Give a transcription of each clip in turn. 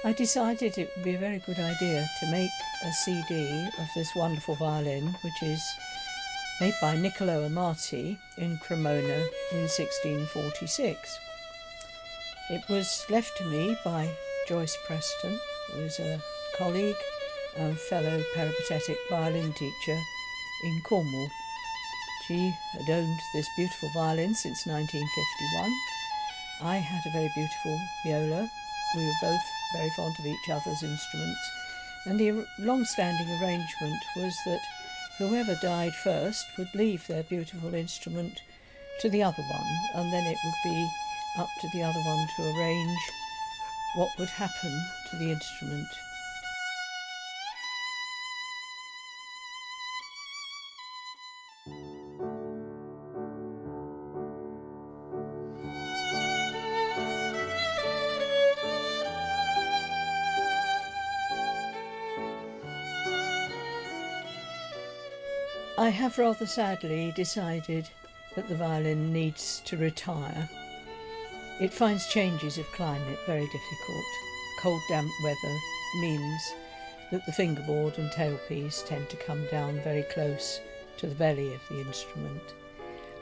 I decided it would be a very good idea to make a CD of this wonderful violin, which is made by Nicolo Amati in Cremona in 1646. It was left to me by Joyce Preston, who is a colleague and fellow peripatetic violin teacher in Cornwall. She had owned this beautiful violin since 1951. I had a very beautiful viola. We were both very fond of each other's instruments, and the long-standing arrangement was that whoever died first would leave their beautiful instrument to the other one, and then it would be up to the other one to arrange what would happen to the instrument. I have rather sadly decided that the violin needs to retire. It finds changes of climate very difficult. Cold, damp weather means that the fingerboard and tailpiece tend to come down very close to the belly of the instrument,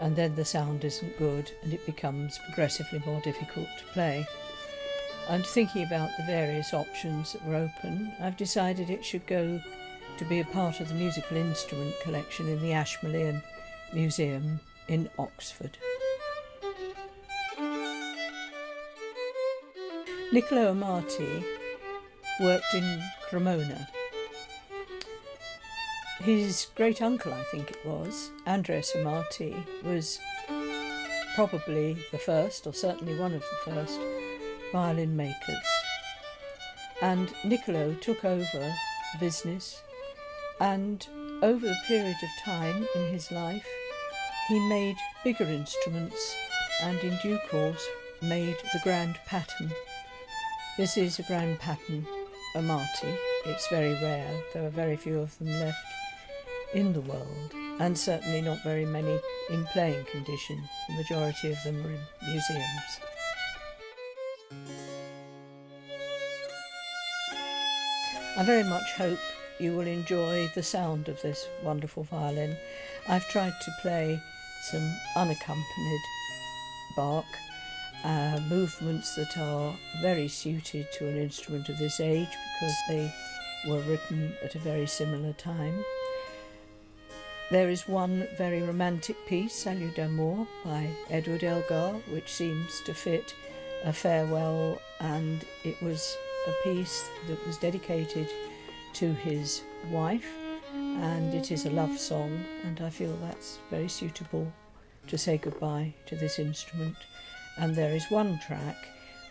and then the sound isn't good and it becomes progressively more difficult to play. And thinking about the various options that were open, I've decided it should go to be a part of the musical instrument collection in the Ashmolean Museum in Oxford. Nicolo Amati worked in Cremona. His great uncle, I think it was, Andres Amati, was probably the first, or certainly one of the first, violin makers. And Nicolo took over the business, and over the period of time in his life he made bigger instruments and in due course made the grand pattern. This is a grand pattern Amati. It's very rare. There are very few of them left in the world, and certainly not very many in playing condition. The majority of them are in museums. I very much hope you will enjoy the sound of this wonderful violin. I've tried to play some unaccompanied Bach, movements that are very suited to an instrument of this age because they were written at a very similar time. There is one very romantic piece, Salut d'amour, by Edward Elgar, which seems to fit a farewell, and it was a piece that was dedicated to his wife, and it is a love song, and I feel that's very suitable to say goodbye to this instrument. And there is one track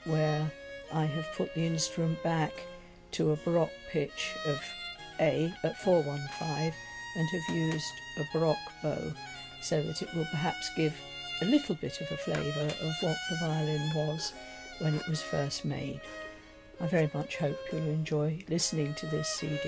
where I have put the instrument back to a baroque pitch of A at 415 and have used a baroque bow so that it will perhaps give a little bit of a flavour of what the violin was when it was first made. I very much hope you'll enjoy listening to this CD.